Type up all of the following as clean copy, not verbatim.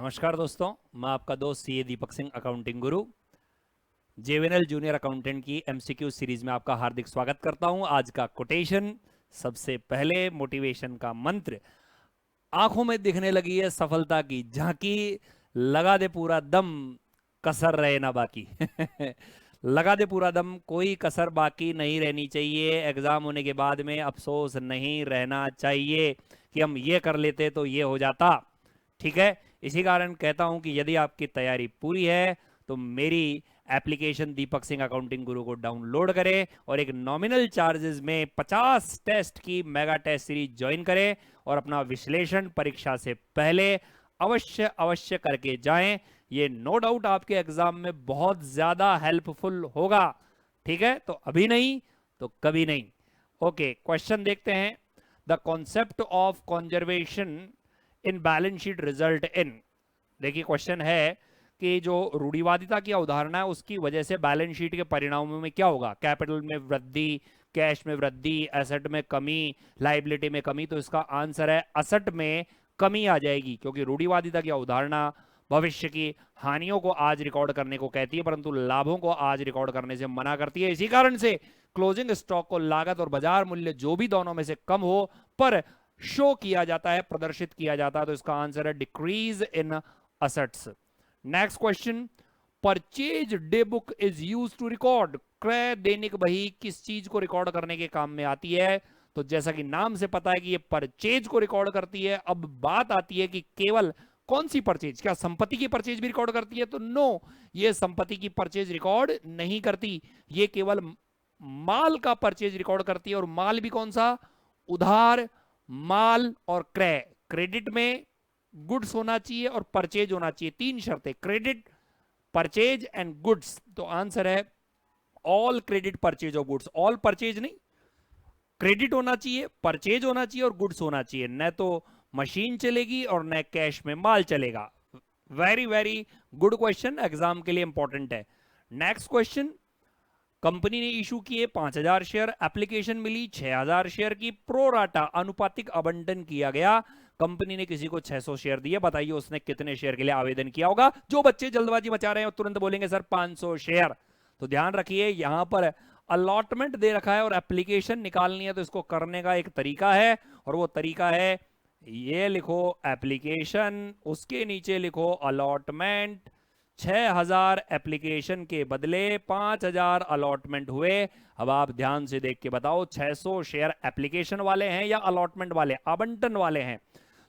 नमस्कार दोस्तों, मैं आपका दोस्त सीए दीपक सिंह, अकाउंटिंग गुरु। जेवीएनएल जूनियर अकाउंटेंट की एमसीक्यू सीरीज में आपका हार्दिक स्वागत करता हूं। आज का कोटेशन, सबसे पहले मोटिवेशन का मंत्र। आंखों में दिखने लगी है सफलता की झांकी, लगा दे पूरा दम, कसर रहे ना बाकी। लगा दे पूरा दम, कोई कसर बाकी नहीं रहनी चाहिए। एग्जाम होने के बाद में अफसोस नहीं रहना चाहिए कि हम ये कर लेते तो ये हो जाता। ठीक है, इसी कारण कहता हूं कि यदि आपकी तैयारी पूरी है तो मेरी एप्लीकेशन दीपक सिंह अकाउंटिंग गुरु को डाउनलोड करें और एक नॉमिनल चार्जेस में 50 टेस्ट की मेगा टेस्ट सीरीज ज्वाइन करें और अपना विश्लेषण परीक्षा से पहले अवश्य अवश्य करके जाएं। ये नो डाउट आपके एग्जाम में बहुत ज्यादा हेल्पफुल होगा। ठीक है, तो अभी नहीं तो कभी नहीं। ओके, क्वेश्चन देखते हैं। The concept of conservation in balance sheet result in. देखिए, क्वेश्चन है कि जो रूढ़िवादिता की अवधारणा है उसकी वजह से बैलेंस शीट के परिणामों में क्या होगा। कैपिटल में वृद्धि, कैश में वृद्धि, एसेट में कमी, लाइबिलिटी में कमी। तो इसका आंसर है एसेट में कमी आ जाएगी, क्योंकि रूढ़िवादिता की अवधारणा भविष्य की हानियों को आज रिकॉर्ड करने को कहती है परंतु लाभों को आज रिकॉर्ड करने से मना करती है। इसी कारण से क्लोजिंग स्टॉक को लागत और बाजार मूल्य जो भी दोनों में से कम हो पर शो किया जाता है, प्रदर्शित किया जाता है, तो इसका आंसर है decrease in assets. Next question, purchase day book is use to record. क्रय दैनिक बही किस चीज को रिकॉर्ड करने के काम में आती है। तो जैसा कि नाम से पता है कि ये परचेज को रिकॉर्ड करती है। अब बात आती है कि केवल कौन सी परचेज, क्या संपत्ति की परचेज भी रिकॉर्ड करती है। तो नो, ये संपत्ति की परचेज रिकॉर्ड नहीं करती, ये केवल माल का परचेज रिकॉर्ड करती है। और माल भी कौन सा, उधार माल और क्रय। क्रेडिट में गुड्स होना चाहिए और परचेज होना चाहिए, तीन शर्तें, क्रेडिट, परचेज एंड गुड्स। तो आंसर है all credit purchase of goods. All purchase नहीं, क्रेडिट होना चाहिए, परचेज होना चाहिए और गुड्स होना चाहिए। न तो मशीन चलेगी और न कैश में माल चलेगा। Very very good question, exam के लिए इंपॉर्टेंट है। नेक्स्ट क्वेश्चन, कंपनी ने इशू किए 5000 शेयर, एप्लीकेशन मिली 6000 शेयर की, प्रोराटा अनुपातिक आवंटन किया गया। कंपनी ने किसी को 600 शेयर दिए, बताइए उसने कितने शेयर के लिए आवेदन किया होगा। जो बच्चे जल्दबाजी मचा रहे हैं तुरंत बोलेंगे सर 500 शेयर। तो ध्यान रखिए, यहां पर अलॉटमेंट दे रखा है और एप्लीकेशन निकालनी है, तो इसको करने का एक तरीका है और वो तरीका है ये लिखो एप्लीकेशन, उसके नीचे लिखो अलॉटमेंट। 6000 एप्लीकेशन के बदले 5000 अलॉटमेंट हुए। अब आप ध्यान से देख के बताओ 600 शेयर एप्लीकेशन वाले हैं या अलॉटमेंट वाले, आवंटन वाले हैं।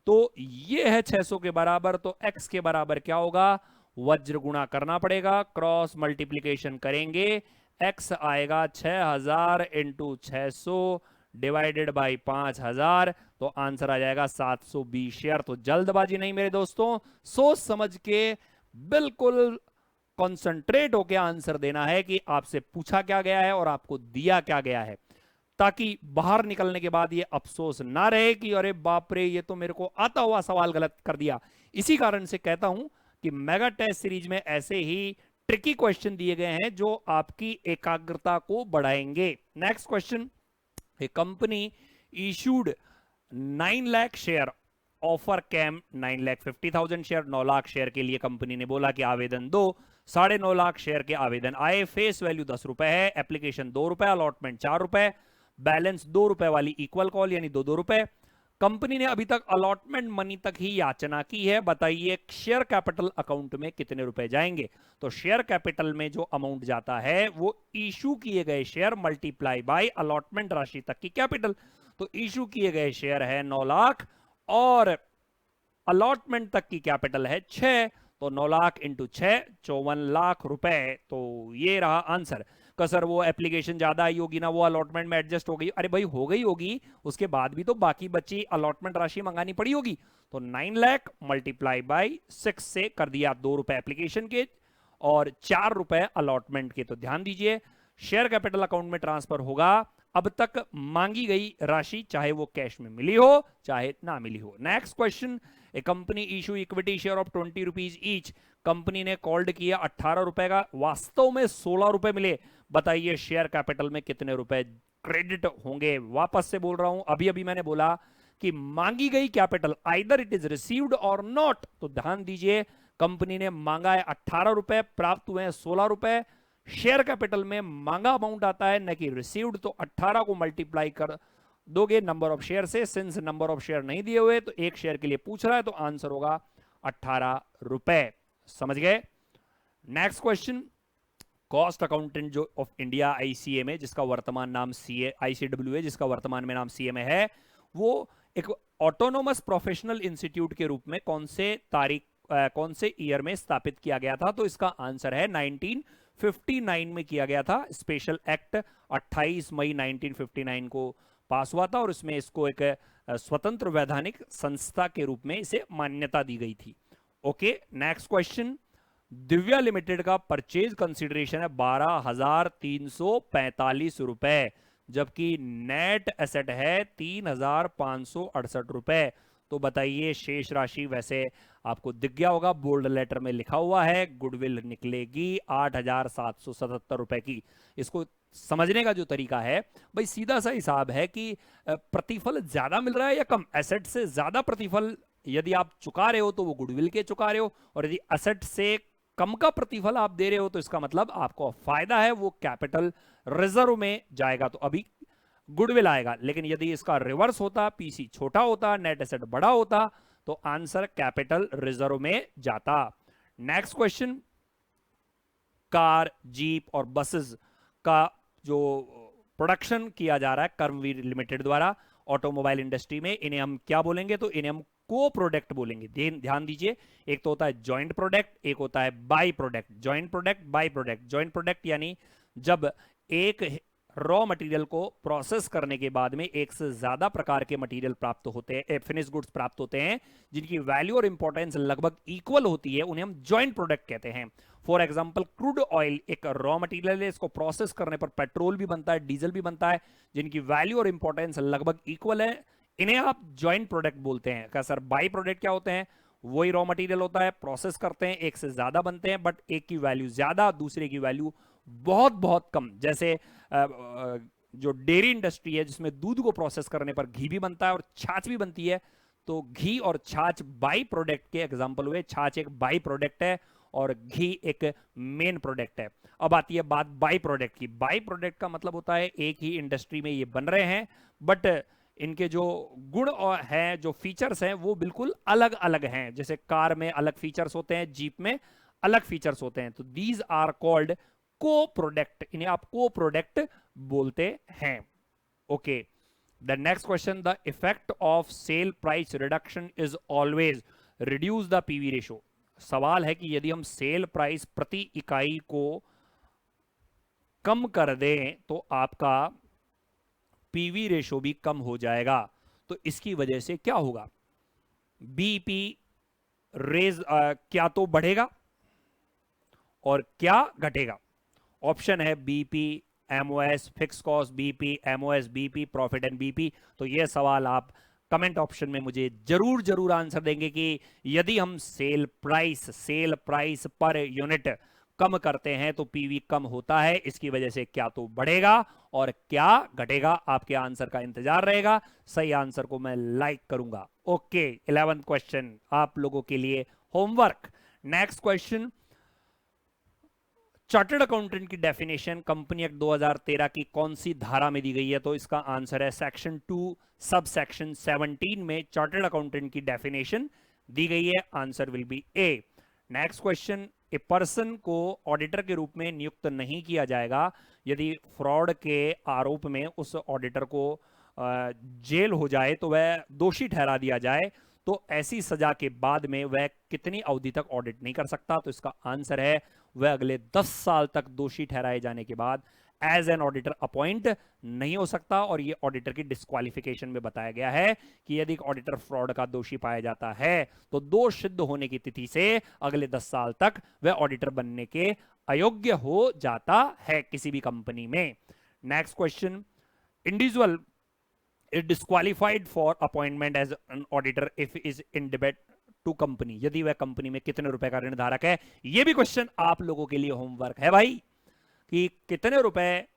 तो ये है 600 के बराबर, तो x के बराबर क्या होगा, वज्र गुणा करना पड़ेगा, क्रॉस मल्टीप्लीकेशन करेंगे, x आएगा 6000 इंटू 600 डिवाइडेड बाई 5000, तो आंसर आ जाएगा 720 शेयर। तो जल्दबाजी नहीं मेरे दोस्तों, सोच समझ के बिल्कुल कंसंट्रेट होकर आंसर देना है कि आपसे पूछा क्या गया है और आपको दिया क्या गया है, ताकि बाहर निकलने के बाद ये अफसोस ना रहे कि अरे बाप रे, ये तो मेरे को आता हुआ सवाल गलत कर दिया। इसी कारण से कहता हूं कि मेगा टेस्ट सीरीज में ऐसे ही ट्रिकी क्वेश्चन दिए गए हैं जो आपकी एकाग्रता को बढ़ाएंगे। Next question, a company issued 9 lakh share, offer came 9,50,000 share. 9 lakh share के लिए कंपनी ने बोला कि आवेदन दो। 9.5 लाख शेयर के आवेदन आए, फेस वैल्यू 10 रुपए है, एप्लीकेशन 2 रुपए, अलॉटमेंट 4 रुपए, बैलेंस 2 रुपए वाली इक्वल कॉल यानी 2-2 रुपए। कंपनी ने अभी तक अलॉटमेंट मनी तक ही याचना की है, बताइए शेयर कैपिटल अकाउंट में कितने रुपए जाएंगे। तो शेयर कैपिटल में जो अमाउंट जाता है वो इशू किए गए शेयर मल्टीप्लाई बाय अलॉटमेंट राशि तक की कैपिटल। तो इशू किए गए शेयर है 9 लाख और अलॉटमेंट तक की कैपिटल है 6, तो 9 लाख इंटू 6 54 लाख रुपए। तो ये रहा आंसर। सर वो एप्लीकेशन ज्यादा आई होगी ना, वो अलॉटमेंट में एडजस्ट हो गई। अरे भाई हो गई होगी, उसके बाद भी तो बाकी बची अलॉटमेंट राशि मंगानी पड़ी होगी। तो 9 लाख मल्टीप्लाई बाई 6 से कर दिया 2 रुपए एप्लीकेशन के और 4 रुपए अलॉटमेंट के। तो ध्यान दीजिए, शेयर कैपिटल अकाउंट में ट्रांसफर होगा अब तक मांगी गई राशि, चाहे वो कैश में मिली हो चाहे ना मिली हो। Next question, a company issue equity share of 20 rupees each. Company ने कॉल्ड किया 18 रुपए का, वास्तव में 16 रुपए मिले, बताइए शेयर कैपिटल में कितने रुपए क्रेडिट होंगे। वापस से बोल रहा हूं, अभी अभी मैंने बोला कि मांगी गई capital either it is received और नॉट, तो ध्यान दीजिए कंपनी ने मांगा है 18 रुपए, प्राप्त हुए हैं 16 रुपए। शेयर कैपिटल में मांगा अमाउंट आता है न कि रिसीव्ड, तो 18 को मल्टीप्लाई कर दोगे नंबर ऑफ शेयर से। सिंस नंबर ऑफ शेयर नहीं दिए हुए तो एक शेयर के लिए पूछ रहा है, तो आंसर होगा 18 रुपए। समझ गए? नेक्स्ट क्वेश्चन, कॉस्ट अकाउंटेंट जो ऑफ इंडिया आईसीए में, जिसका वर्तमान नाम सीए आईसीडब्ल्यू है, जिसका वर्तमान में नाम सीएमए है, वो एक ऑटोनोमस प्रोफेशनल इंस्टीट्यूट के रूप में कौन से ईयर में स्थापित किया गया था? तो इसका आंसर है 1959 में किया गया था। स्पेशल एक्ट 28 मई 1959 को पास हुआ था और इसमें इसको एक स्वतंत्र वैधानिक संस्था के रूप में इसे मान्यता दी गई थी। Okay, next question, Divya limited का परचेज कंसीडरेशन है 12,345 रुपए, जबकि नेट एसेट है 3,568 रुपए। तो बताइए शेष राशि, वैसे आपको दिख गया होगा बोल्ड लेटर में लिखा हुआ है, गुडविल निकलेगी 8,777 रुपए की। इसको समझने का जो तरीका है भाई, सीधा सा हिसाब है कि प्रतिफल ज्यादा मिल रहा है या कम। एसेट से ज्यादा प्रतिफल यदि आप चुका रहे हो तो वो गुडविल के चुका रहे हो, और यदि एसेट से कम का प्रतिफल आप दे रहे हो तो इसका मतलब आपको फायदा है, वो कैपिटल रिजर्व में जाएगा, तो अभी गुडविल आएगा। लेकिन यदि इसका रिवर्स होता, पीसी छोटा होता, नेट एसेट बड़ा होता, तो आंसर कैपिटल रिजर्व में जाता। नेक्स्ट क्वेश्चन, कार, जीप और बसेस का जो प्रोडक्शन किया जा रहा है कर्मवीर लिमिटेड द्वारा ऑटोमोबाइल इंडस्ट्री में, इन्हें हम क्या बोलेंगे? तो इन्हें हम को प्रोडक्ट बोलेंगे। ध्यान दीजिए, एक तो होता है जॉइंट प्रोडक्ट, एक होता है by product. Joint product, by product. Joint product यानी जब एक रॉ मटेरियल को प्रोसेस करने के बाद में एक से ज्यादा प्रकार के मटेरियल प्राप्त होते हैं, फिनिश गुड्स प्राप्त होते हैं, जिनकी वैल्यू और इंपॉर्टेंस लगभग इक्वल होती है, उन्हें हम जॉइंट प्रोडक्ट कहते हैं। फॉर एग्जांपल, क्रूड ऑयल एक रॉ मटेरियल है, इसको प्रोसेस करने पर पेट्रोल भी बनता है, डीजल भी बनता है, जिनकी वैल्यू और इंपॉर्टेंस लगभग इक्वल है, इन्हें आप जॉइंट प्रोडक्ट बोलते हैं। क्या सर, बाई प्रोडक्ट क्या होते हैं? वही रॉ मटेरियल होता है, प्रोसेस करते हैं, एक से ज्यादा बनते हैं, बट एक की वैल्यू ज्यादा, दूसरे की वैल्यू बहुत बहुत कम। जैसे जो डेयरी इंडस्ट्री है, जिसमें दूध को प्रोसेस करने पर घी भी बनता है और छाछ भी बनती है, तो घी और छाछ बाई प्रोडक्ट के एग्जांपल हुए। छाछ एक बाई प्रोडक्ट है और घी एक मेन प्रोडक्ट है। अब आती है बात बाई प्रोडक्ट की। बाई प्रोडक्ट का मतलब होता है एक ही इंडस्ट्री में ये बन रहे हैं, बट इनके जो गुण हैं, जो फीचर्स हैं, वो बिल्कुल अलग अलग हैं। जैसे कार में अलग फीचर्स होते हैं, जीप में अलग फीचर्स होते हैं, तो दीज आर कॉल्ड को प्रोडक्ट। इन्हें आप को प्रोडक्ट बोलते हैं। Okay, the next question, the effect of sale price reduction is always reduce the PV ratio. सवाल है कि यदि हम सेल प्राइस प्रति इकाई को कम कर दें तो आपका पीवी रेशो भी कम हो जाएगा, तो इसकी वजह से क्या होगा? बीपी रेज क्या तो बढ़ेगा और क्या घटेगा? ऑप्शन है BP, MOS, fix cost, BP, MOS, BP, profit and BP. तो यह सवाल आप कमेंट ऑप्शन में मुझे जरूर जरूर आंसर देंगे कि यदि हम सेल प्राइस पर यूनिट कम करते हैं तो पीवी कम होता है, इसकी वजह से क्या तो बढ़ेगा और क्या घटेगा। आपके आंसर का इंतजार रहेगा, सही आंसर को मैं लाइक करूंगा। ओके, 11th क्वेश्चन आप लोगों के लिए homework. Next question, chartered accountant की डेफिनेशन कंपनी एक्ट 2013 की कौन सी धारा में दी गई है? तो इसका आंसर है सेक्शन 2 सब सेक्शन 17 में चार्टर्ड अकाउंटेंट की डेफिनेशन दी गई है। Answer will be A. Next question, a person को ऑडिटर के रूप में नियुक्त नहीं किया जाएगा यदि फ्रॉड के आरोप में उस ऑडिटर को जेल हो जाए, तो वह दोषी ठहरा दिया जाए, तो ऐसी सजा के बाद में वह कितनी अवधि तक ऑडिट नहीं कर सकता? तो इसका आंसर है वह अगले 10 साल तक दोषी ठहराए जाने के बाद एज एन ऑडिटर अपॉइंट नहीं हो सकता। और यह ऑडिटर की डिस्क्वालिफिकेशन में बताया गया है कि यदि ऑडिटर फ्रॉड का दोषी पाया जाता है तो दोष सिद्ध होने की तिथि से अगले 10 साल तक वह ऑडिटर बनने के अयोग्य हो जाता है किसी भी कंपनी में। Next question, individual is disqualified for appointment as an auditor if is in debt to company। यदि वह कंपनी में कितने रुपए का ऋण धारक है। यह भी क्वेश्चन आप लोगों के लिए होमवर्क है भाई, कि कितने रुपए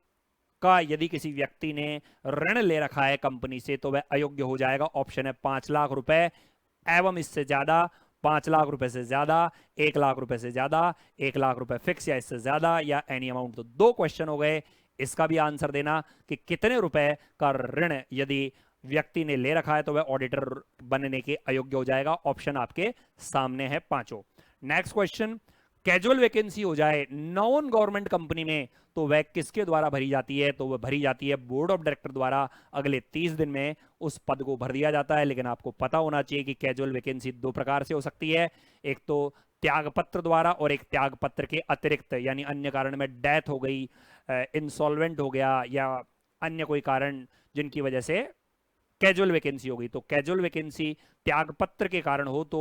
का यदि किसी व्यक्ति ने ऋण ले रखा है कंपनी से तो वह अयोग्य हो जाएगा। ऑप्शन है 5 लाख रुपए एवं इससे ज्यादा, 5 लाख रुपए से ज्यादा, 1 लाख रुपए से ज्यादा, 1 लाख रुपए फिक्स या इससे ज्यादा, या एनी अमाउंट। तो दो क्वेश्चन हो गए, इसका भी आंसर देना कि कितने रुपए का ऋण यदि व्यक्ति ने ले रखा है तो वह ऑडिटर बनने के अयोग्य हो जाएगा। ऑप्शन आपके सामने है पांचों। नेक्स्ट क्वेश्चन, कैजुअल वैकेंसी हो जाए नॉन गवर्नमेंट कंपनी में तो वह किसके द्वारा भरी जाती है? तो वह भरी जाती है बोर्ड ऑफ डायरेक्टर द्वारा। अगले 30 दिन में उस पद को भर दिया जाता है। लेकिन आपको पता होना चाहिए कि कैजुअल वैकेंसी दो प्रकार से हो सकती है, एक तो त्यागपत्र द्वारा और एक त्यागपत्र के अतिरिक्त, यानी अन्य कारण में डेथ हो गई, इंसॉल्वेंट हो गया या अन्य कोई कारण जिनकी वजह से कैजुअल वैकेंसी हो गई। तो कैजुअल वैकेंसी त्यागपत्र के कारण हो तो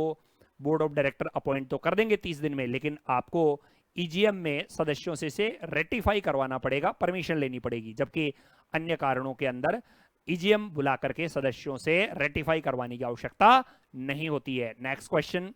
बोर्ड ऑफ डायरेक्टर अपॉइंट तो कर देंगे 30 दिन में, लेकिन आपको ईजीएम में सदस्यों से इसे रेटिफाई करवाना पड़ेगा, परमिशन लेनी पड़ेगी। जबकि अन्य कारणों के अंदर ईजीएम बुला करके सदस्यों से रेटिफाई करवाने की आवश्यकता नहीं होती है। नेक्स्ट क्वेश्चन,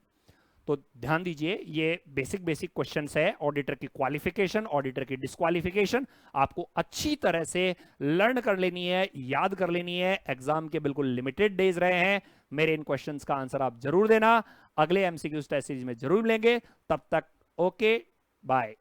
तो ध्यान दीजिए ये बेसिक क्वेश्चंस है। ऑडिटर की क्वालिफिकेशन, ऑडिटर की डिस्क्वालिफिकेशन आपको अच्छी तरह से लर्न कर लेनी है, याद कर लेनी है। एग्जाम के बिल्कुल लिमिटेड डेज रहे हैं, मेरे इन क्वेश्चंस का आंसर आप जरूर देना। अगले एमसीक्यू टेस्ट सीरीज में जरूर लेंगे, तब तक ओके बाय।